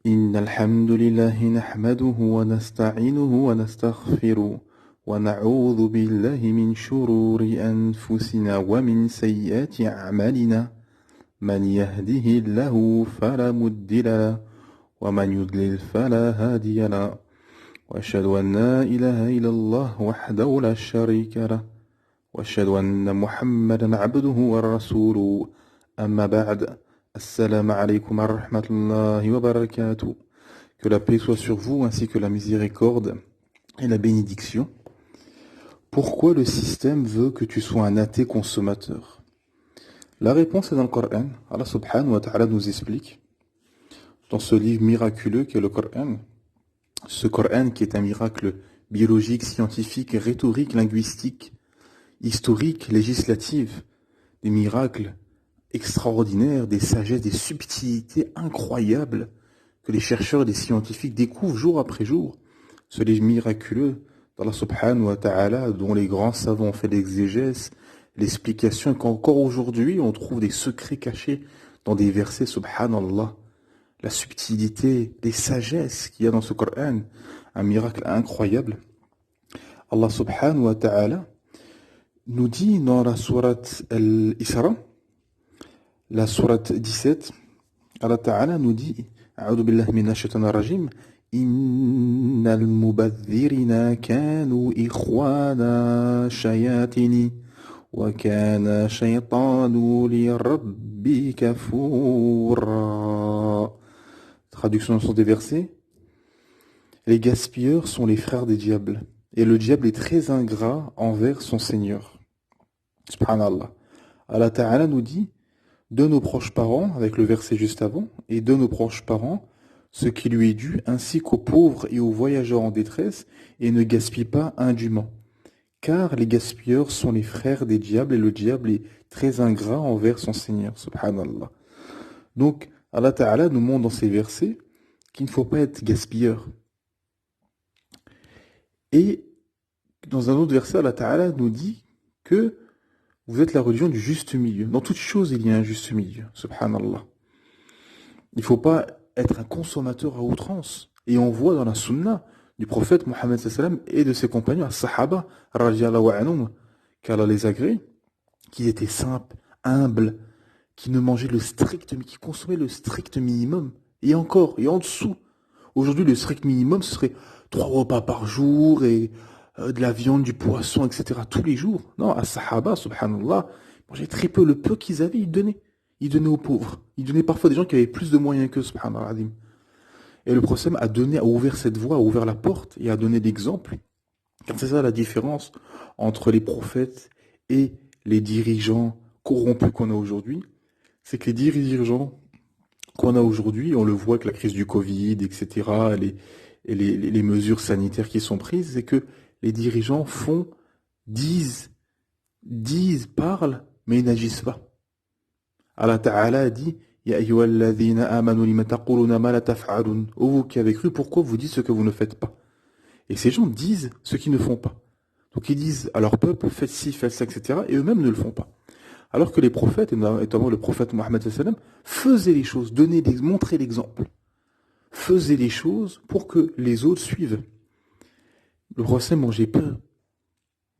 إن الحمد لله نحمده ونستعينه ونستغفره ونعوذ بالله من شرور أنفسنا ومن سيئات أعمالنا من يهده الله فلا مضل له ومن يضلل فلا هادي له وأشهد أن لا إله إلا الله وحده لا شريك له وأشهد أن محمدا عبده ورسوله أما بعد Assalamu alaikum wa rahmatullahi wa barakatuh. Que la paix soit sur vous ainsi que la miséricorde et la bénédiction. Pourquoi le système veut que tu sois un athée consommateur? La réponse est dans le Coran. Allah subhanahu wa ta'ala nous explique dans ce livre miraculeux qu'est le Coran. Ce Coran qui est un miracle biologique, scientifique, rhétorique, linguistique, historique, législatif, des miracles extraordinaires, des sagesses, des subtilités incroyables que les chercheurs et les scientifiques découvrent jour après jour. Ce livre miraculeux d'Allah subhanahu wa ta'ala, dont les grands savants ont fait l'exégèse, l'explication, et qu'encore aujourd'hui on trouve des secrets cachés dans des versets, subhanallah. La subtilité, les sagesses qu'il y a dans ce Coran, un miracle incroyable. Allah subhanahu wa ta'ala nous dit dans la sourate Al-Isra, la sourate 17, Allah Ta'ala nous dit, A'udhu billahi minash shaitanir rajim, Innal mubadhirina kanu ikhwana shayatini, wa kana shaytanu li rabbi kafura. Traduction dans le sens des versets. Les gaspilleurs sont les frères des diables, et le diable est très ingrat envers son Seigneur. Subhanallah. Allah Ta'ala nous dit, donne aux proches parents, avec le verset juste avant, et donne aux proches parents ce qui lui est dû, ainsi qu'aux pauvres et aux voyageurs en détresse, et ne gaspille pas indûment. Car les gaspilleurs sont les frères des diables, et le diable est très ingrat envers son Seigneur, subhanallah. Donc, Allah Ta'ala nous montre dans ces versets qu'il ne faut pas être gaspilleur. Et dans un autre verset, Allah Ta'ala nous dit que vous êtes la religion du juste milieu. Dans toute chose, il y a un juste milieu. Subhanallah. Il ne faut pas être un consommateur à outrance. Et on voit dans la sunna du prophète Mohammed sallam et de ses compagnons, as-sahaba, radiallahu anhum, qu'Allah les agrée, qu'ils étaient simples, humbles, qui ne mangeaient qui consommaient le strict minimum. Et encore, et en dessous. Aujourd'hui, le strict minimum, ce serait 3 repas par jour et de la viande, du poisson, etc. tous les jours. Non, as-sahaba, subhanallah, ils mangeaient très peu. Le peu qu'ils avaient, ils donnaient. Ils donnaient aux pauvres. Ils donnaient parfois des gens qui avaient plus de moyens qu'eux, subhanallah. Et le prophète a ouvert cette voie, a ouvert la porte et a donné l'exemple. Car c'est ça la différence entre les prophètes et les dirigeants corrompus qu'on a aujourd'hui. C'est que les dirigeants qu'on a aujourd'hui, on le voit avec la crise du Covid, etc., les mesures sanitaires qui sont prises, c'est que les dirigeants disent, parlent, mais ils n'agissent pas. Allah Ta'ala a dit, Ya ayyuhalladhina amanu lima taquluna ma la taf'alun. Ô vous qui avez cru, pourquoi vous dites ce que vous ne faites pas? Et ces gens disent ce qu'ils ne font pas. Donc ils disent à leur peuple, faites ci, faites ça, etc., et eux-mêmes ne le font pas. Alors que les prophètes, et notamment le prophète Mohammed sallam, faisaient les choses, montraient l'exemple. Faisaient les choses pour que les autres suivent. Le prophète mangeait peu,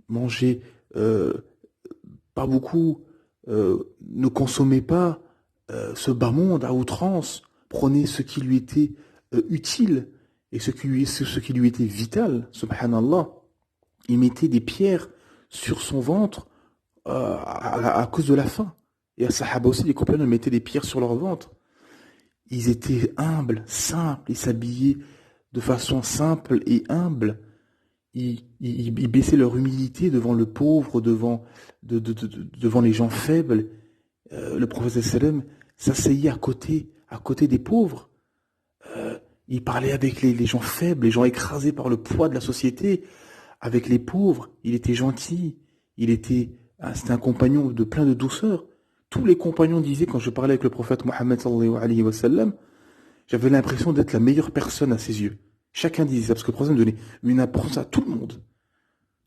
mangeait pas beaucoup, ne consommait pas ce bas monde à outrance, prenait ce qui lui était utile et ce qui lui était vital, subhanallah. Il mettait des pierres sur son ventre à cause de la faim. Et à Sahaba aussi, les compagnons mettaient des pierres sur leur ventre. Ils étaient humbles, simples, ils s'habillaient de façon simple et humble. Ils baissaient leur humilité devant le pauvre, devant les gens faibles. Le prophète sallam s'asseyait à côté des pauvres. Il parlait avec les gens faibles, les gens écrasés par le poids de la société, avec les pauvres. Il était gentil. C'était un compagnon de plein de douceur. Tous les compagnons disaient, quand je parlais avec le prophète Mohammed sallallahu alayhi wa sallam, j'avais l'impression d'être la meilleure personne à ses yeux. Chacun disait ça, parce que le prophète donnait une importance à tout le monde.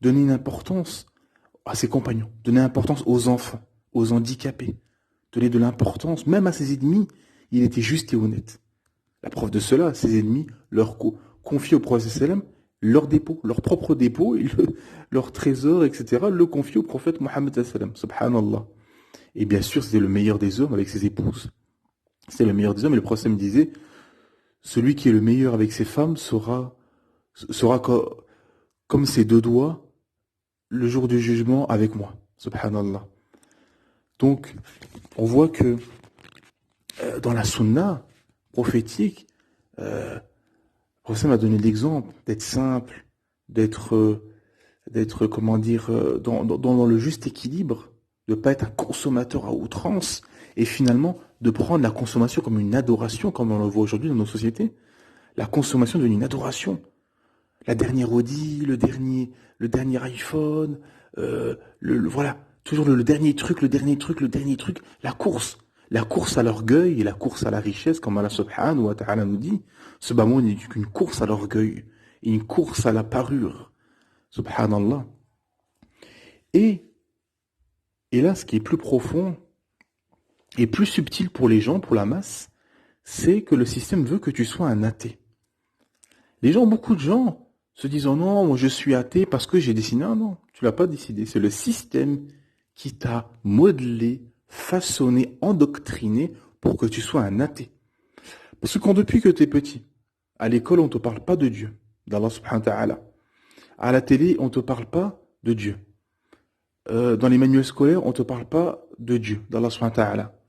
Donnait une importance à ses compagnons. Donnait une importance aux enfants, aux handicapés. Donnait de l'importance, même à ses ennemis, il était juste et honnête. La preuve de cela, ses ennemis leur confient au prophète sallam leur dépôt, leur propre dépôt, leur trésor, etc., le confient au prophète Mohammed sallam. Subhanallah. Et bien sûr, c'était le meilleur des hommes avec ses épouses. C'était le meilleur des hommes, et le prophète me disait, celui qui est le meilleur avec ses femmes sera comme ses deux doigts le jour du jugement avec moi. Subhanallah. Donc, on voit que dans la sunna prophétique, le prophète m'a donné l'exemple d'être simple, comment dire, dans le juste équilibre, de ne pas être un consommateur à outrance, et finalement de prendre la consommation comme une adoration, comme on le voit aujourd'hui dans nos sociétés. La consommation devient une adoration. La dernière Audi, le dernier iPhone, voilà, toujours le dernier truc, la course. La course à l'orgueil et la course à la richesse, comme Allah subhanahu wa ta'ala nous dit, ce bas monde n'est qu'une course à l'orgueil et une course à la parure. Subhanallah. Et, et là, ce qui est plus profond et plus subtil pour les gens, pour la masse, c'est que le système veut que tu sois un athée. Beaucoup de gens se disent oh non, moi je suis athée parce que j'ai décidé. Non, non, tu l'as pas décidé. C'est le système qui t'a modelé, façonné, endoctriné pour que tu sois un athée. Parce que quand depuis que tu es petit, à l'école on ne te parle pas de Dieu, d'Allah subhanahu wa ta'ala. À la télé on ne te parle pas de Dieu. Dans les manuels scolaires on ne te parle pas de Dieu, d'Allah subhanahu wa ta'ala.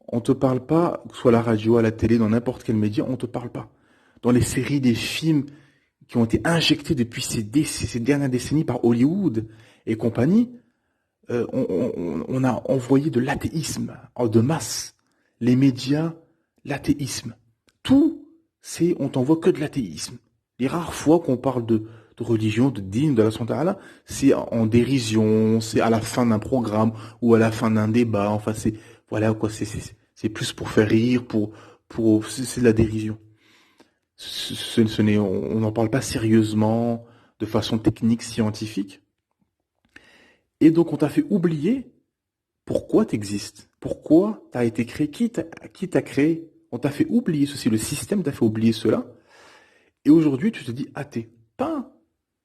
On ne te parle pas, que ce soit à la radio, à la télé, dans n'importe quel média, on ne te parle pas. Dans les séries, des films qui ont été injectés depuis ces dernières décennies par Hollywood et compagnie, on a envoyé de l'athéisme de masse. Les médias, l'athéisme. Tout, on t'envoie que de l'athéisme. Les rares fois qu'on parle de religion, de dîme, de la santé, c'est en dérision, c'est à la fin d'un programme ou à la fin d'un débat. Enfin, voilà quoi, c'est plus pour faire rire, c'est de la dérision. On n'en parle pas sérieusement, de façon technique, scientifique. Et donc on t'a fait oublier pourquoi tu existes, pourquoi tu as été créé, qui t'a créé. On t'a fait oublier ceci, le système t'a fait oublier cela. Et aujourd'hui tu te dis athée.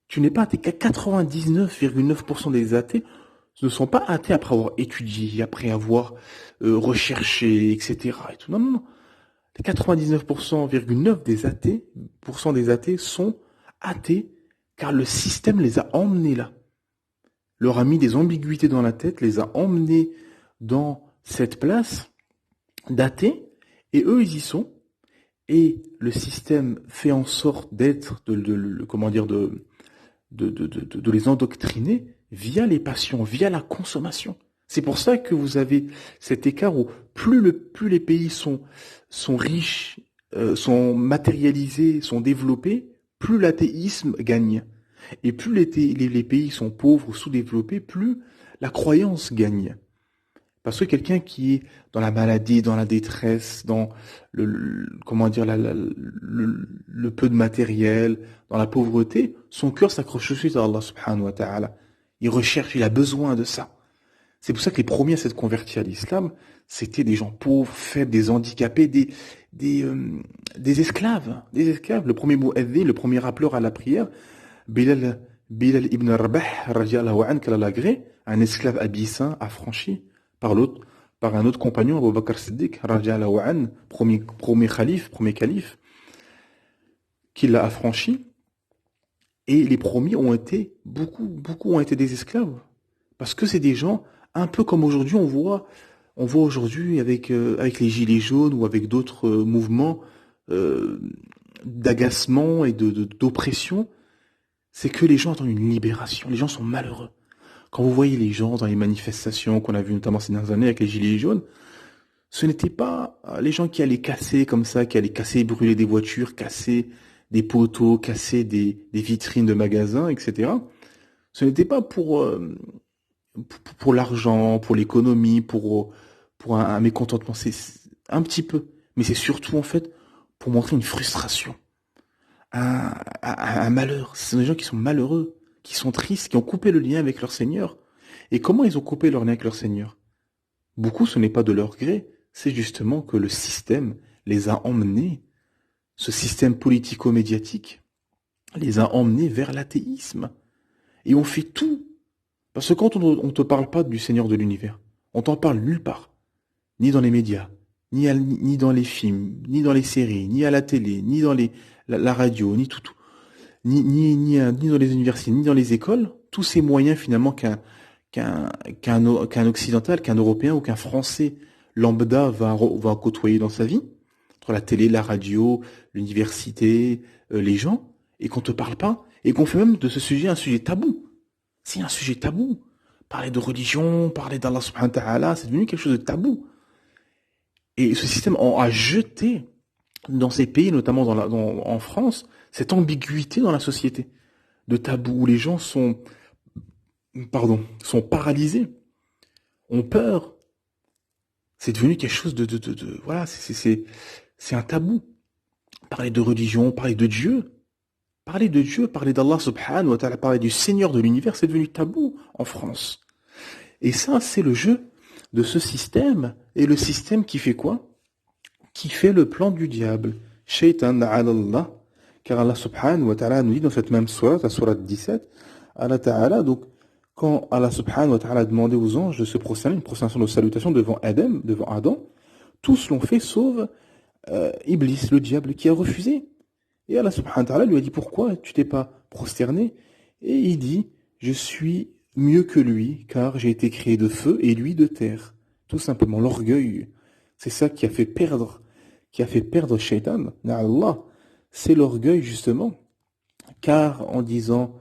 Tu n'es pas athée, 99,9% des athées ne sont pas athées après avoir étudié, après avoir recherché, etc. Et tout. Non, non, non. Les 99,9% des athées sont athées car le système les a emmenés là. Leur a mis des ambiguïtés dans la tête, les a emmenés dans cette place d'athées, et eux ils y sont. Et le système fait en sorte de les endoctriner via les passions, via la consommation. C'est pour ça que vous avez cet écart où plus les pays sont riches, sont matérialisés, sont développés, plus l'athéisme gagne. Et plus les pays sont pauvres ou sous-développés, plus la croyance gagne. Parce que quelqu'un qui est dans la maladie, dans la détresse, dans le peu de matériel, dans la pauvreté, son cœur s'accroche tout de suite à Allah subhanahu wa ta'ala. Il recherche, il a besoin de ça. C'est pour ça que les premiers à s'être convertis à l'islam, c'était des gens pauvres, faibles, des handicapés, des esclaves. Des esclaves. Le premier mu'adhin, le premier rappeleur à la prière, Bilal ibn Rabah, radiallahu anhu, qu'Allah l'agrée, un esclave abyssin affranchi par un autre compagnon, Abu Bakr Siddiq, radiallahu anhu, premier calife, qui l'a affranchi. Et les premiers beaucoup ont été des esclaves. Parce que c'est des gens, un peu comme aujourd'hui, on voit aujourd'hui avec les gilets jaunes ou avec d'autres mouvements d'agacement et d'oppression, c'est que les gens attendent une libération. Les gens sont malheureux. Quand vous voyez les gens dans les manifestations qu'on a vues notamment ces dernières années avec les gilets jaunes, ce n'étaient pas les gens qui allaient casser comme ça, qui allaient casser et brûler des voitures, casser des poteaux, casser des vitrines de magasins, etc. Ce n'était pas pour l'argent, pour l'économie, pour un mécontentement. C'est un petit peu. Mais c'est surtout, en fait, pour montrer une frustration, un malheur. Ce sont des gens qui sont malheureux, qui sont tristes, qui ont coupé le lien avec leur Seigneur. Et comment ils ont coupé leur lien avec leur Seigneur? Beaucoup, ce n'est pas de leur gré. C'est justement que le système les a emmenés ce système politico-médiatique les a emmenés vers l'athéisme. Et on fait tout. Parce que quand on ne te parle pas du Seigneur de l'univers, on t'en parle nulle part. Ni dans les médias, ni dans les films, ni dans les séries, ni à la télé, ni dans la radio, ni tout. Ni dans les universités, ni dans les écoles. Tous ces moyens finalement qu'un occidental, qu'un européen ou qu'un français lambda va côtoyer dans sa vie, entre la télé, la radio, l'université, les gens, et qu'on te parle pas, et qu'on fait même de ce sujet un sujet tabou. C'est un sujet tabou. Parler de religion, parler d'Allah subhanahu wa ta'ala, c'est devenu quelque chose de tabou. Et ce système a jeté dans ces pays, notamment en France, cette ambiguïté dans la société, de tabou, où les gens sont paralysés, ont peur. C'est devenu quelque chose voilà, c'est un tabou. Parler de religion, parler de Dieu, parler d'Allah subhanahu wa ta'ala, parler du Seigneur de l'univers, c'est devenu tabou en France. Et ça, c'est le jeu de ce système. Et le système qui fait quoi? Qui fait le plan du diable. Shaitan ala Allah. Car Allah subhanahu wa ta'ala nous dit dans cette même sourate, la sourate 17, Allah ta'ala, donc, quand Allah subhanahu wa ta'ala a demandé aux anges de se prosterner, une prosternation de salutation devant Adam, tous l'ont fait sauf Iblis, le diable, qui a refusé. Et Allah subhanahu wa ta'ala lui a dit, pourquoi tu t'es pas prosterné? Et il dit, je suis mieux que lui, car j'ai été créé de feu et lui de terre. Tout simplement, l'orgueil. C'est ça qui a fait perdre Shaitan. Allah, c'est l'orgueil justement. Car en disant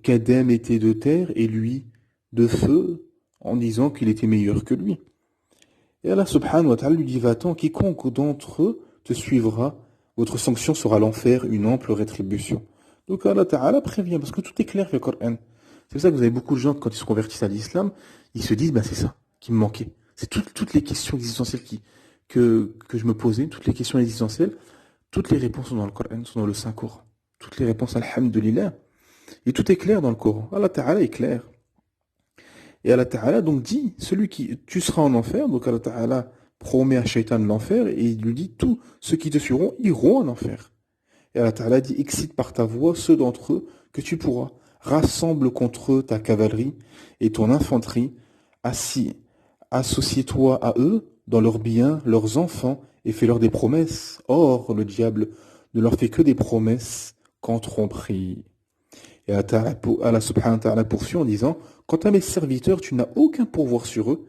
qu'Adam était de terre et lui de feu, en disant qu'il était meilleur que lui. Et Allah subhanahu wa ta'ala lui dit, va-t'en, quiconque d'entre eux te suivra, votre sanction sera l'enfer, une ample rétribution. Donc Allah ta'ala prévient, parce que tout est clair avec le Coran. C'est pour ça que vous avez beaucoup de gens, quand ils se convertissent à l'islam, ils se disent, ben c'est ça qui me manquait. C'est toutes les questions existentielles que je me posais, toutes les questions existentielles, toutes les réponses sont dans le Coran, sont dans le Saint-Coran. Toutes les réponses, alhamdulillah. Et tout est clair dans le Coran. Allah Ta'ala est clair. Et Allah Ta'ala donc dit, tu seras en enfer, donc Allah Ta'ala promet à Shaitan l'enfer, et il lui dit, tous ceux qui te suivront iront en enfer. Et Allah Ta'ala dit, excite par ta voix ceux d'entre eux que tu pourras. Rassemble contre eux ta cavalerie et ton infanterie. Associe-toi à eux dans leurs biens, leurs enfants, et fais-leur des promesses. Or, le diable ne leur fait que des promesses qu'en tromperie. Et Allah subhanahu wa ta'ala poursuit en disant, quant à mes serviteurs, tu n'as aucun pourvoir sur eux,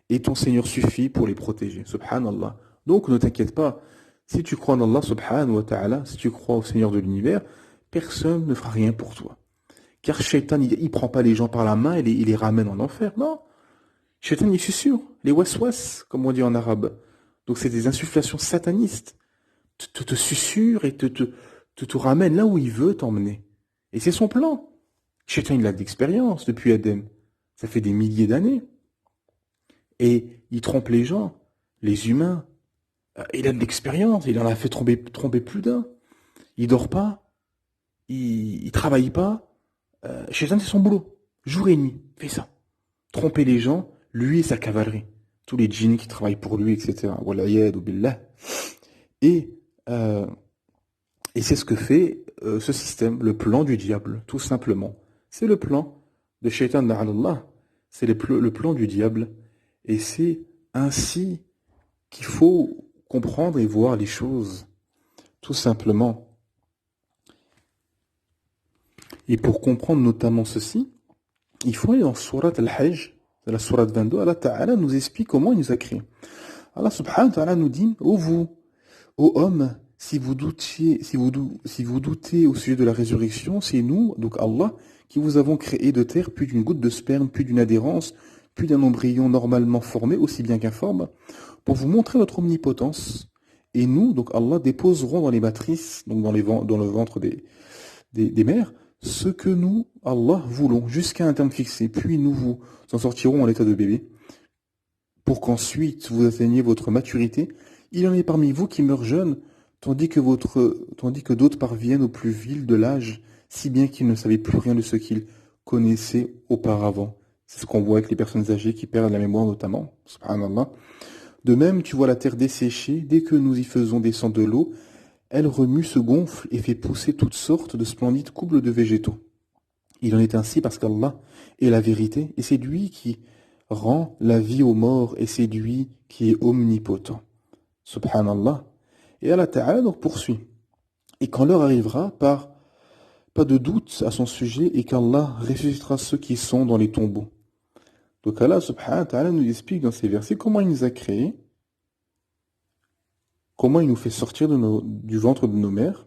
et ton Seigneur suffit pour les protéger. Subhanallah. Donc ne t'inquiète pas, si tu crois en Allah subhanahu wa ta'ala, si tu crois au Seigneur de l'univers, personne ne fera rien pour toi. Car Shaitan, il prend pas les gens par la main et il les ramène en enfer. Non. Shaitan, il susurre. Les waswas, comme on dit en arabe. Donc c'est des insufflations satanistes. Te susurre et te ramène là où il veut t'emmener. Et c'est son plan. Shaitan, il a de l'expérience depuis Adam. Ça fait des milliers d'années. Et il trompe les gens, les humains. Il a de l'expérience. Il en a fait tromper plus d'un. Il dort pas. Il travaille pas. Shaitan, c'est son boulot. Jour et nuit. Il fait ça. Tromper les gens, lui et sa cavalerie. Tous les djinns qui travaillent pour lui, etc. Wal'ayadu billah. Et c'est ce que fait ce système, le plan du diable, tout simplement. C'est le plan de Shaitan la'anallah. C'est le plan du diable. Et c'est ainsi qu'il faut comprendre et voir les choses, tout simplement. Et pour comprendre notamment ceci, il faut aller dans Surat Al-Hajj, la Surat 22, Allah Ta'ala nous explique comment il nous a créés. Allah Subhanahu wa Ta'ala nous dit, ô hommes, si vous doutez au sujet de la résurrection, c'est nous, donc Allah, qui vous avons créé de terre, puis d'une goutte de sperme, puis d'une adhérence, puis d'un embryon normalement formé, aussi bien qu'informe, pour vous montrer notre omnipotence. Et nous, donc Allah, déposerons dans les matrices, donc dans le ventre des mères, ce que nous, Allah, voulons, jusqu'à un terme fixé. Puis nous vous en sortirons en état de bébé, pour qu'ensuite vous atteigniez votre maturité. Il en est parmi vous qui meurent jeunes, tandis que d'autres parviennent au plus vil de l'âge, si bien qu'ils ne savaient plus rien de ce qu'ils connaissaient auparavant. C'est ce qu'on voit avec les personnes âgées qui perdent la mémoire notamment. Subhanallah. De même, tu vois la terre desséchée, dès que nous y faisons descendre de l'eau, Elle remue, se gonfle et fait pousser toutes sortes de splendides couples de végétaux. Il en est ainsi parce qu'Allah est la vérité, et c'est lui qui rend la vie aux morts, et c'est lui qui est omnipotent. Subhanallah. Et Allah Ta'ala donc poursuit. Et quand l'heure arrivera, pas de doute à son sujet, et qu'Allah ressuscitera ceux qui sont dans les tombeaux. Donc Allah Subhanahu wa Ta'ala nous explique dans ces versets comment il nous a créés, comment il nous fait sortir du ventre de nos mères,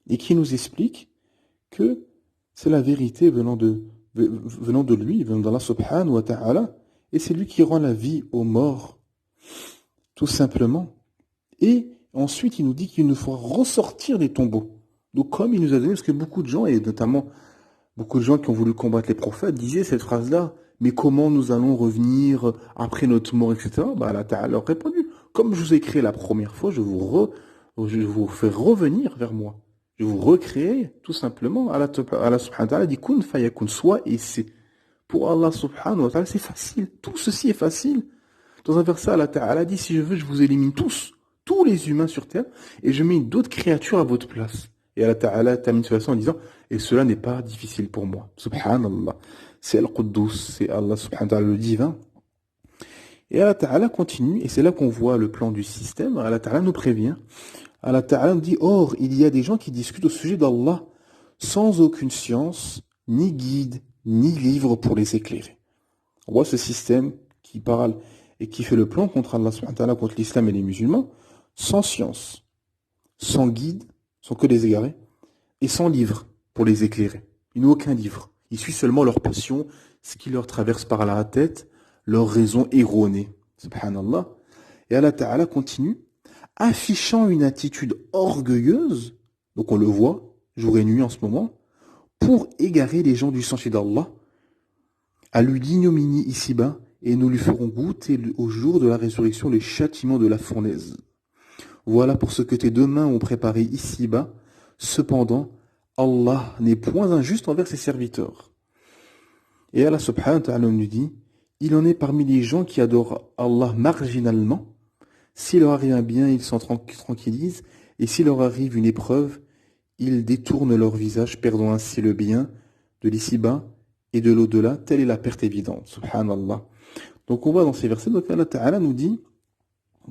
et qui nous explique que c'est la vérité venant de lui, venant d'Allah Subhanahu wa Ta'ala, et c'est lui qui rend la vie aux morts, tout simplement. Et ensuite, il nous dit qu'il nous faut ressortir des tombeaux. Donc comme il nous a donné, parce que beaucoup de gens, et notamment beaucoup de gens qui ont voulu combattre les prophètes, disaient cette phrase-là, mais comment nous allons revenir après notre mort, etc. Bah, Allah Ta'ala leur a répondu, comme je vous ai créé la première fois, je vous fais revenir vers moi. Je vous recréer, tout simplement. Allah subhanahu wa ta'ala dit, kun fayakun, soit et c'est. Pour Allah subhanahu wa ta'ala, c'est facile. Tout ceci est facile. Dans un verset, Allah Ta'ala dit, si je veux, je vous élimine tous les humains sur terre, et je mets d'autres créatures à votre place. Et Allah Ta'ala termine ce verset en disant, et cela n'est pas difficile pour moi. Subhanallah. C'est Al-Quddus, c'est Allah subhanahu wa ta'ala le divin. Et Allah Ta'ala continue, et c'est là qu'on voit le plan du système. Allah Ta'ala nous prévient. Allah Ta'ala nous dit, or, il y a des gens qui discutent au sujet d'Allah sans aucune science, ni guide, ni livre pour les éclairer. On voit ce système qui parle et qui fait le plan contre Allah subhanahu wa ta'ala, contre l'islam et les musulmans, sans science, sans guide, sans que les égarés, et sans livre pour les éclairer. Ils n'ont aucun livre. Ils suivent seulement leur passion, ce qui leur traverse par la tête, leur raison erronée. Subhanallah. Et Allah Ta'ala continue, affichant une attitude orgueilleuse, donc on le voit, jour et nuit en ce moment, pour égarer les gens du sentier d'Allah, à lui l'ignominie ici-bas, et nous lui ferons goûter au jour de la résurrection les châtiments de la fournaise. Voilà pour ce que tes deux mains ont préparé ici-bas. Cependant, Allah n'est point injuste envers ses serviteurs. Et Allah subhanahu wa ta'ala nous dit, il en est parmi les gens qui adorent Allah marginalement. S'il leur arrive un bien, ils s'en tranquillisent, et s'il leur arrive une épreuve, ils détournent leur visage, perdant ainsi le bien de l'ici-bas et de l'au-delà. Telle est la perte évidente. Subhanallah. Donc on voit dans ces versets, donc Allah Ta'ala nous dit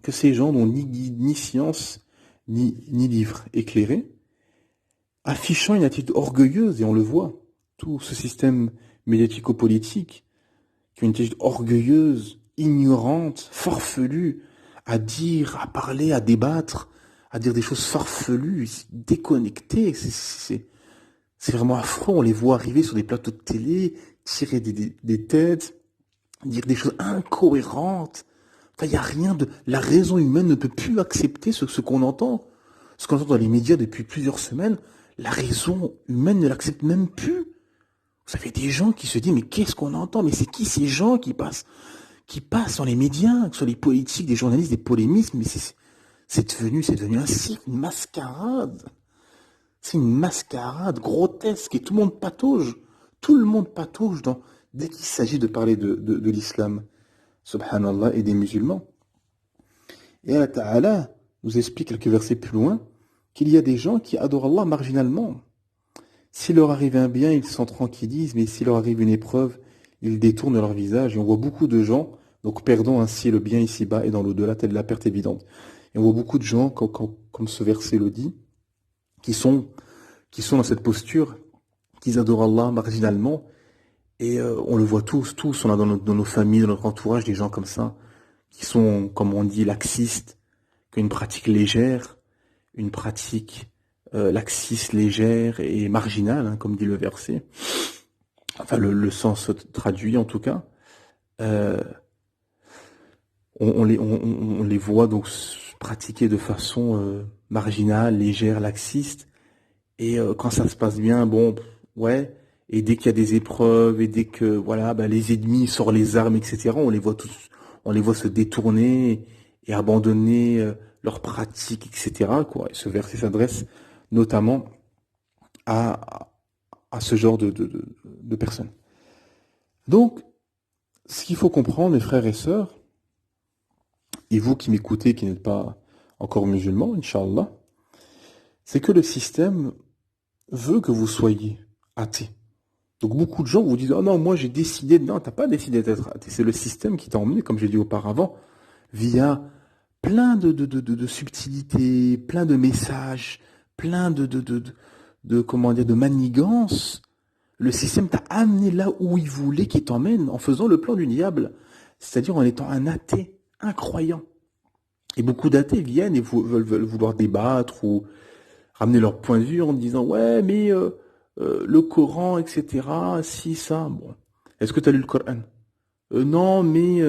que ces gens n'ont ni guide, ni science, ni livre éclairé, affichant une attitude orgueilleuse, et on le voit, tout ce système médiatico-politique, qui a une attitude orgueilleuse, ignorante, farfelue, à dire, à parler, à débattre, à dire des choses farfelues, déconnectées. C'est vraiment affreux. On les voit arriver sur des plateaux de télé, tirer des têtes, dire des choses incohérentes. Enfin, il n'y a rien de... La raison humaine ne peut plus accepter ce qu'on entend. Ce qu'on entend dans les médias depuis plusieurs semaines, la raison humaine ne l'accepte même plus. Vous savez, des gens qui se disent, mais qu'est-ce qu'on entend? Mais c'est qui ces gens qui passent dans les médias, sur les politiques, des journalistes, des polémistes? Mais c'est devenu un cirque, une mascarade. C'est une mascarade grotesque et tout le monde patauge. Tout le monde patauge dès qu'il s'agit de parler de l'islam, subhanallah, et des musulmans. Et Allah Ta'ala nous explique quelques versets plus loin qu'il y a des gens qui adorent Allah marginalement. S'il leur arrive un bien, ils s'en tranquillisent, mais s'il leur arrive une épreuve, ils détournent leur visage. Et on voit beaucoup de gens, donc perdant ainsi le bien ici-bas et dans l'au-delà, telle la perte évidente. Et on voit beaucoup de gens, comme ce verset le dit, qui sont dans cette posture, qu'ils adorent Allah marginalement, et on le voit tous, on a dans nos familles, dans notre entourage, des gens comme ça, qui sont, comme on dit, laxistes, qui ont une pratique légère, une pratique laxiste, légère et marginale, hein, comme dit le verset. Enfin, le sens traduit en tout cas. On les voit donc pratiquer de façon marginale, légère, laxiste. Et quand ça se passe bien, bon, ouais. Et dès qu'il y a des épreuves et dès que voilà, les ennemis sortent les armes, etc. On les voit se détourner et abandonner leurs pratiques, etc. Quoi. Et ce verset s'adresse notamment à ce genre de personnes. Donc, ce qu'il faut comprendre, mes frères et sœurs, et vous qui m'écoutez, qui n'êtes pas encore musulmans, Inch'Allah, C'est que le système veut que vous soyez athée. Donc beaucoup de gens vous disent, oh non, moi j'ai décidé, non, t'as pas décidé d'être athée, c'est le système qui t'a emmené, comme j'ai dit auparavant, via plein de subtilités, plein de messages, plein comment dire, de manigances. Le système t'a amené là où il voulait qu'il t'emmène en faisant le plan du diable, c'est-à-dire en étant un athée incroyant. Et beaucoup d'athées viennent et veulent vouloir débattre ou ramener leur point de vue en disant ouais mais le Coran etc si ça bon est-ce que tu as lu le Coran. Non mais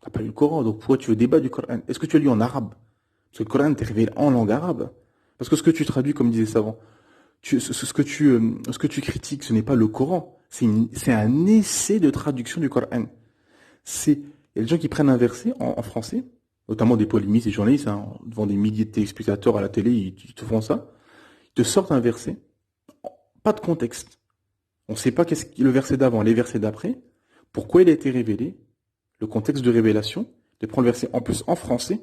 t'as pas lu le Coran donc pourquoi tu veux débattre du Coran. Est-ce que tu as lu en arabe parce que le Coran t'est révélé en langue arabe parce que ce que tu traduis comme disait savant ce que tu critiques ce n'est pas le Coran c'est un essai de traduction du Coran. Il y a des gens qui prennent un verset en français notamment des polémistes et journalistes hein, devant des milliers de téléspectateurs à la télé ils te font ça. Te sortent un verset, pas de contexte. On ne sait pas qu'est-ce que le verset d'avant, les versets d'après, pourquoi il a été révélé, le contexte de révélation, de prendre le verset en plus en français,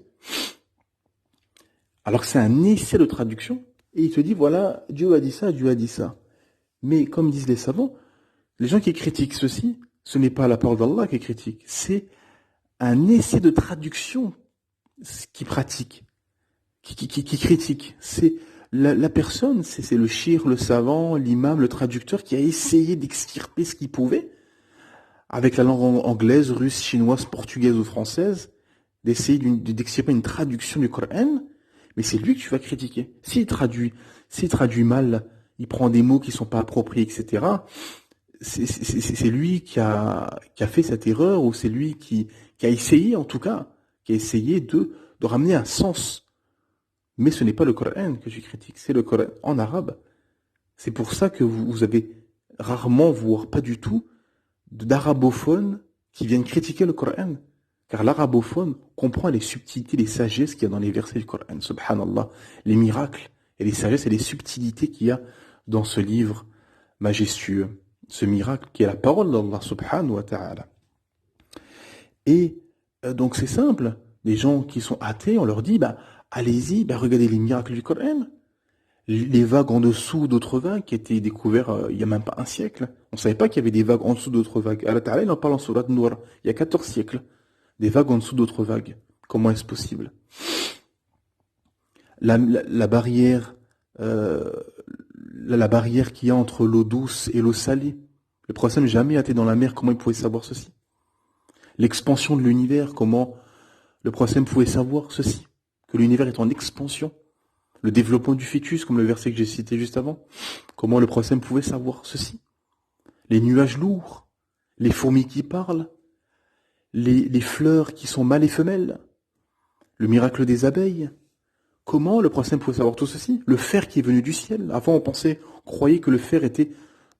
alors que c'est un essai de traduction, et il te dit, voilà, Dieu a dit ça, Dieu a dit ça. Mais comme disent les savants, les gens qui critiquent ceci, ce n'est pas la parole d'Allah qui critique, c'est un essai de traduction qui pratique, qui critique. C'est la personne, c'est le shir, le savant, l'imam, le traducteur qui a essayé d'extirper ce qu'il pouvait, avec la langue anglaise, russe, chinoise, portugaise ou française, d'essayer d'extirper une traduction du Coran, mais c'est lui que tu vas critiquer. S'il traduit mal, il prend des mots qui sont pas appropriés, etc., c'est lui qui a fait cette erreur, ou c'est lui qui a essayé, en tout cas, qui a essayé de ramener un sens. Mais ce n'est pas le Coran que je critique, c'est le Coran en arabe. C'est pour ça que vous avez rarement, voire pas du tout, d'arabophones qui viennent critiquer le Coran. Car l'arabophone comprend les subtilités, les sagesses qu'il y a dans les versets du Coran, subhanallah, les miracles et les sagesses et les subtilités qu'il y a dans ce livre majestueux, ce miracle qui est la parole d'Allah subhanahu wa ta'ala. Et donc c'est simple, les gens qui sont athées, on leur dit, allez-y, regardez les miracles du Coran. Les vagues en dessous d'autres vagues qui étaient découvertes il n'y a même pas un siècle. On ne savait pas qu'il y avait des vagues en dessous d'autres vagues. Allah Ta'ala, il en parle en Surat Nour, il y a 14 siècles. Des vagues en dessous d'autres vagues. Comment est-ce possible? La barrière, la barrière qu'il y a entre l'eau douce et l'eau salée. Le prophète jamais été dans la mer, comment il pouvait savoir ceci? L'expansion de l'univers, comment le prophète pouvait savoir ceci? Que l'univers est en expansion. Le développement du fœtus, comme le verset que j'ai cité juste avant. Comment le prophète pouvait savoir ceci? Les nuages lourds, les fourmis qui parlent, les fleurs qui sont mâles et femelles, le miracle des abeilles. Comment le prophète pouvait savoir tout ceci? Le fer qui est venu du ciel. Avant, on croyait que le fer était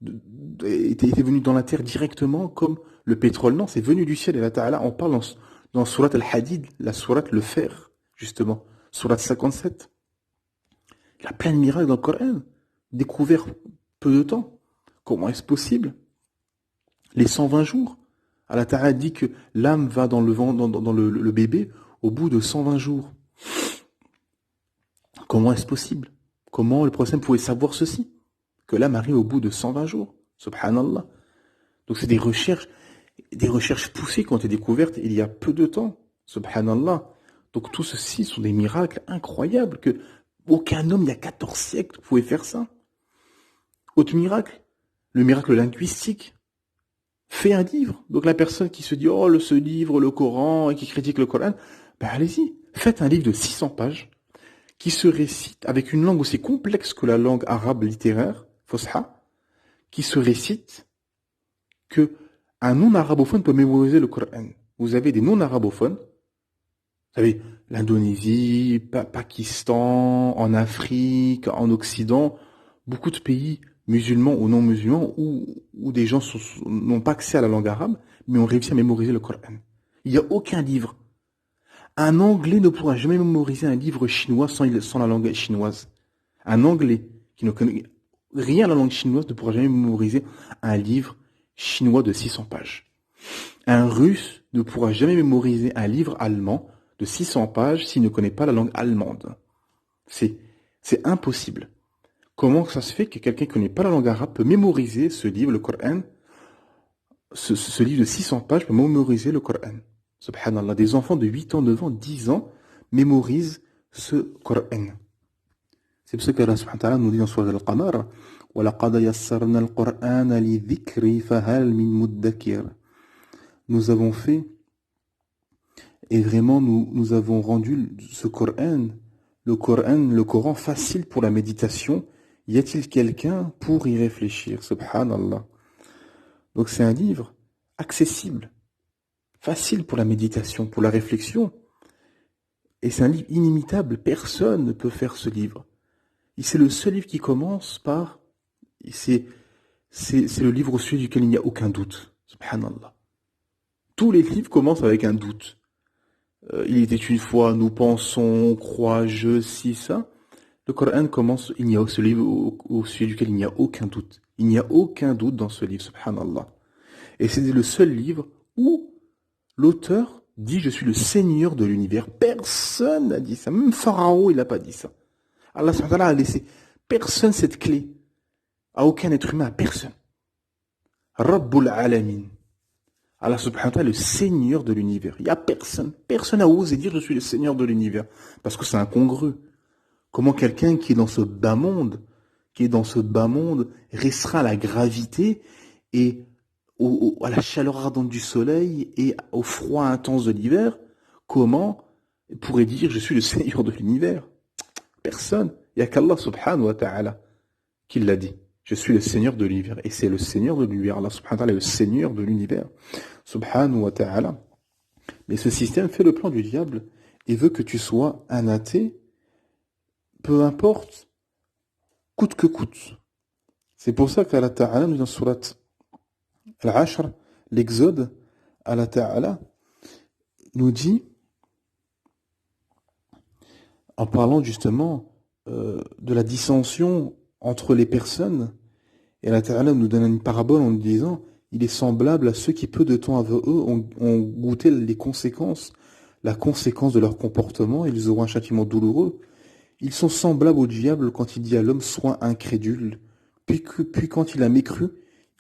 venu dans la terre directement, comme le pétrole. Non, c'est venu du ciel. Et là, Ta'ala, on parle dans Surat al-Hadid, la Surat le fer, justement. Surat 57. Il y a plein de miracles dans le Coran, découverts peu de temps. Comment est-ce possible? Les 120 jours. Allah Ta'ala dit que l'âme va dans le bébé au bout de 120 jours. Comment est-ce possible? Comment le prophète pouvait savoir ceci? Que l'âme arrive au bout de 120 jours. Subhanallah. Donc c'est des recherches poussées qui ont été découvertes il y a peu de temps. Subhanallah. Donc tout ceci sont des miracles incroyables que aucun homme il y a 14 siècles pouvait faire ça. Autre miracle, le miracle linguistique. Fait un livre. Donc la personne qui se dit oh ce livre, le Coran, et qui critique le Coran, allez-y, faites un livre de 600 pages qui se récite avec une langue aussi complexe que la langue arabe littéraire, Fosha, qui se récite que un non-arabophone peut mémoriser le Coran. Vous avez des non-arabophones, vous savez, l'Indonésie, Pakistan, en Afrique, en Occident, beaucoup de pays musulmans ou non musulmans où des gens n'ont pas accès à la langue arabe, mais ont réussi à mémoriser le Coran. Il n'y a aucun livre. Un Anglais ne pourra jamais mémoriser un livre chinois sans la langue chinoise. Un Anglais qui ne connaît rien à la langue chinoise ne pourra jamais mémoriser un livre chinois de 600 pages. Un Russe ne pourra jamais mémoriser un livre allemand de 600 pages s'il ne connaît pas la langue allemande. C'est impossible. Comment ça se fait que quelqu'un qui ne connaît pas la langue arabe peut mémoriser ce livre, le Coran, ce livre de 600 pages peut mémoriser le Coran. Subhanallah, des enfants de 8 ans, 9 ans, 10 ans mémorisent ce Coran. C'est pour ça qu'Allah subhanahu wa ta'ala nous dit dans Surah Al-Qamar وَلَقَدْ يَسَّرْنَا الْقُرْآنَ لِذِكْرِ فَهَلْ مِن مُدَّكِرٍ. Nous avons fait, et vraiment nous avons rendu ce Coran, le Coran facile pour la méditation. Y a-t-il quelqu'un pour y réfléchir? Subhanallah. Donc c'est un livre accessible, facile pour la méditation, pour la réflexion. Et c'est un livre inimitable. Personne ne peut faire ce livre. Et c'est le seul livre qui commence par... C'est le livre au sujet duquel il n'y a aucun doute. Subhanallah. Tous les livres commencent avec un doute. Il était une fois, nous pensons, on croit, je, si, ça. Le Coran commence, il y a ce livre au sujet duquel il n'y a aucun doute. Il n'y a aucun doute dans ce livre, subhanallah. Et c'est le seul livre où l'auteur dit « Je suis le Seigneur de l'univers ». Personne n'a dit ça. Même Pharaon, il n'a pas dit ça. Allah subhanahu wa ta'ala a laissé personne cette clé. À aucun être humain, à personne. Rabbul Alamin. Allah subhanahu wa ta'ala est le Seigneur de l'univers. Il n'y a personne. Personne n'a osé dire « Je suis le Seigneur de l'univers ». Parce que c'est incongru. Comment quelqu'un qui est dans ce bas monde, restreint à la gravité et à la chaleur ardente du soleil et au froid intense de l'hiver, comment pourrait dire je suis le Seigneur de l'univers? Personne. Il n'y a qu'Allah subhanahu wa ta'ala qui l'a dit. Je suis le Seigneur de l'univers. Et c'est le Seigneur de l'univers. Allah subhanahu wa ta'ala est le Seigneur de l'univers. Subhanahu wa ta'ala. Mais ce système fait le plan du diable et veut que tu sois un athée, peu importe, coûte que coûte. C'est pour ça qu'Allah ta'ala nous dit dans surat Al-Ashr, l'Exode, Allah ta'ala nous dit, en parlant justement de la dissension entre les personnes, et Allah ta'ala nous donne une parabole en nous disant, il est semblable à ceux qui peu de temps avant eux ont goûté la conséquence de leur comportement, et ils auront un châtiment douloureux. Ils sont semblables au diable quand il dit à l'homme, sois incrédule. Puis quand il a mécru,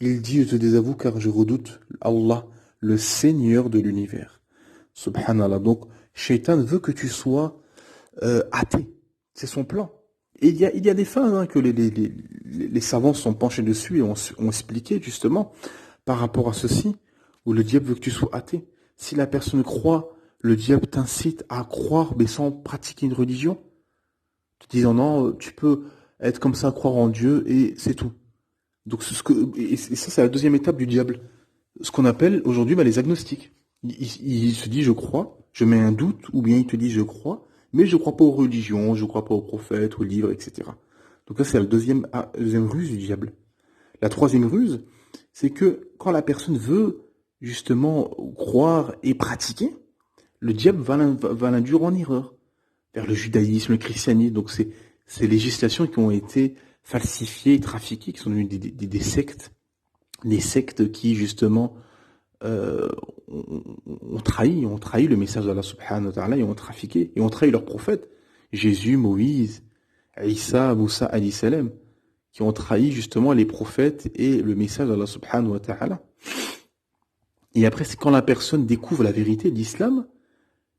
il dit, je te désavoue car je redoute Allah, le Seigneur de l'univers. Subhanallah. Donc, Shaitan veut que tu sois athée. C'est son plan. Et il y a des fins que les savants se sont penchés dessus et ont expliqué justement par rapport à ceci, où le diable veut que tu sois athée. Si la personne croit, le diable t'incite à croire mais sans pratiquer une religion, te disant non, tu peux être comme ça, croire en Dieu et c'est tout. Donc et ça c'est la deuxième étape du diable. Ce qu'on appelle aujourd'hui les agnostiques. Il se dit je crois, je mets un doute, ou bien il te dit je crois, mais je crois pas aux religions, je crois pas aux prophètes, aux livres, etc. Donc là c'est la deuxième ruse du diable. La troisième ruse, c'est que quand la personne veut justement croire et pratiquer, le diable va l'induire en erreur vers le judaïsme, le christianisme. Donc c'est ces législations qui ont été falsifiées, trafiquées, qui sont devenues des sectes, des sectes qui justement ont trahi le message d'Allah subhanahu wa ta'ala et ont trafiqué, et ont trahi leurs prophètes, Jésus, Moïse, Isa, Moussa, alayhi salam, qui ont trahi justement les prophètes et le message d'Allah subhanahu wa ta'ala. Et après, c'est quand la personne découvre la vérité de l'islam,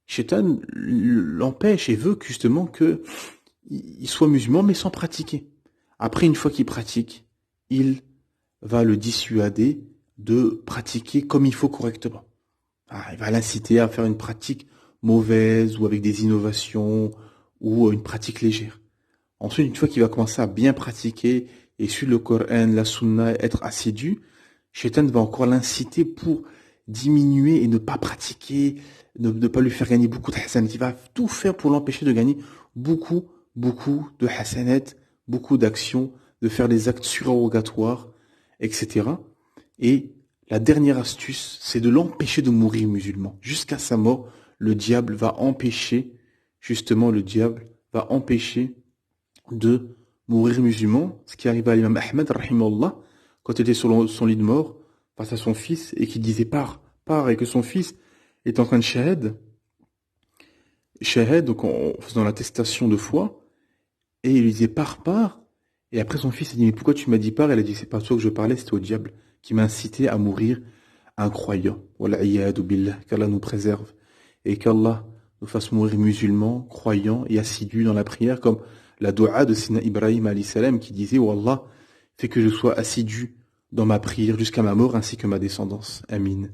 Shaitan l'empêche et veut justement qu'il soit musulman mais sans pratiquer. Après, une fois qu'il pratique, il va le dissuader de pratiquer comme il faut correctement. Il va l'inciter à faire une pratique mauvaise ou avec des innovations ou une pratique légère. Ensuite, une fois qu'il va commencer à bien pratiquer et suivre le Coran, la Sunna, être assidu, Shaitan va encore l'inciter pour diminuer et ne pas pratiquer, ne pas lui faire gagner beaucoup de hasanat. Il va tout faire pour l'empêcher de gagner beaucoup de hasanat, beaucoup d'actions, de faire des actes surrogatoires, etc. Et la dernière astuce, c'est de l'empêcher de mourir musulman. Jusqu'à sa mort, le diable va empêcher de mourir musulman. Ce qui arriva à l'imam Ahmed, rahimahullah, quand il était sur son lit de mort, face à son fils, et qu'il disait pars, et que son fils est en train de shahad, donc en faisant l'attestation de foi, et il lui disait pars, Et après, son fils a dit, mais pourquoi tu m'as dit pas? Elle a dit, c'est pas toi que je parlais, c'était au diable qui m'a incité à mourir incroyant. Wal'iyadu billah, qu'Allah nous préserve. Et qu'Allah nous fasse mourir musulmans, croyants et assidus dans la prière, comme la dua de Sina Ibrahim alayhi salam qui disait, oh Allah, fais que je sois assidu dans ma prière jusqu'à ma mort ainsi que ma descendance. Amin.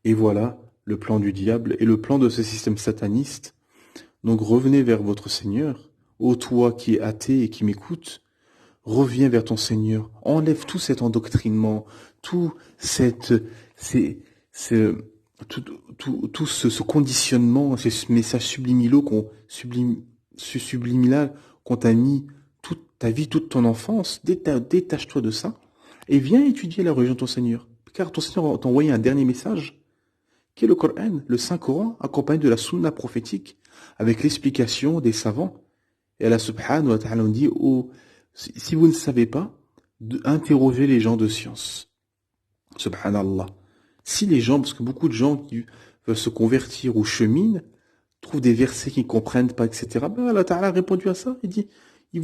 Et voilà le plan du diable et le plan de ce système sataniste. Donc revenez vers votre Seigneur, ô toi qui es athée et qui m'écoute, reviens vers ton Seigneur, enlève tout cet endoctrinement, tout cette, ces, ce, tout ce conditionnement, ces messages subliminaux subliminal qu'on t'a mis toute ta vie, toute ton enfance. Détache-toi de ça et viens étudier la religion de ton Seigneur. Car ton Seigneur t'a envoyé un dernier message, qui est le Coran, le Saint-Coran, accompagné de la Sunna prophétique, avec l'explication des savants. Et Allah subhanahu wa ta'ala nous dit, oh, si vous ne savez pas, interrogez les gens de science. Subhanallah. Si les gens, parce que beaucoup de gens qui veulent se convertir ou cheminent, trouvent des versets qu'ils ne comprennent pas, etc. Ben Allah Ta'ala a répondu à ça. Il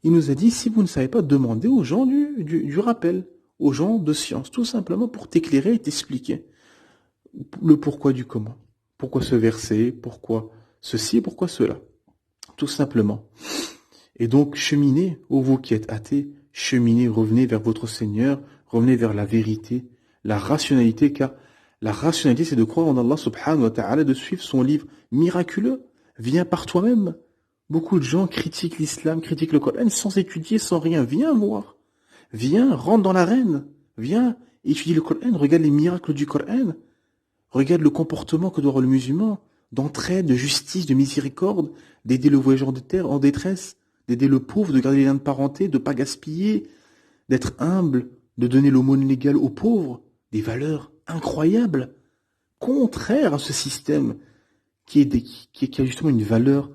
nous a dit, si vous ne savez pas, demandez aux gens du rappel, aux gens de science, tout simplement pour t'éclairer et t'expliquer le pourquoi du comment. Pourquoi ce verset, pourquoi ceci, pourquoi cela. Tout simplement. Et donc, cheminez, ô vous qui êtes athées, cheminez, revenez vers votre Seigneur, revenez vers la vérité, la rationalité, car la rationalité, c'est de croire en Allah subhanahu wa ta'ala, de suivre son livre miraculeux. Viens par toi-même. Beaucoup de gens critiquent l'islam, critiquent le Coran sans étudier, sans rien. Viens voir. Viens, rentre dans l'arène. Viens, étudie le Coran, regarde les miracles du Coran. Regarde le comportement que doit avoir le musulman, d'entraide, de justice, de miséricorde, d'aider le voyageur de terre en détresse, d'aider le pauvre, de garder les liens de parenté, de ne pas gaspiller, d'être humble, de donner l'aumône légale aux pauvres, des valeurs incroyables, contraires à ce système qui a justement une valeur.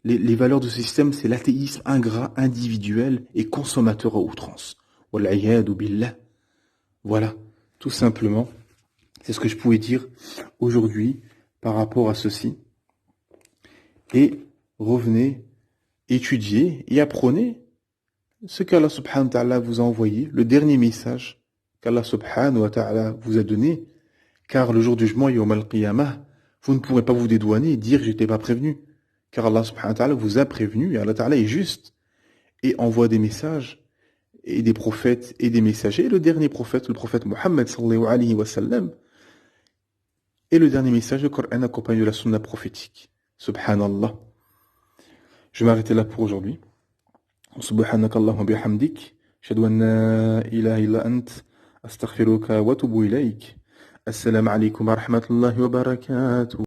Les valeurs de ce système, c'est l'athéisme ingrat, individuel et consommateur à outrance. Wal'iyadu billah. Voilà, tout simplement. C'est ce que je pouvais dire aujourd'hui par rapport à ceci. Et revenez, étudiez et apprenez ce qu'Allah subhanahu wa ta'ala vous a envoyé, le dernier message qu'Allah subhanahu wa ta'ala vous a donné, car le jour du jugement, yawm al-qiyamah, vous ne pourrez pas vous dédouaner et dire j'étais pas prévenu, car Allah subhanahu wa ta'ala vous a prévenu et Allah ta'ala est juste et envoie des messages et des prophètes et des messagers. Et le dernier prophète, le prophète Muhammad sallallahu alayhi wa sallam, et le dernier message, le Coran accompagné de la sunna prophétique. Subhanallah. Je vais m'arrêter là pour aujourd'hui. سبحانك اللهم وبحمدك أشهد أن لا إله إلا أنت أستغفرك وأتوب إليك السلام عليكم ورحمة الله وبركاته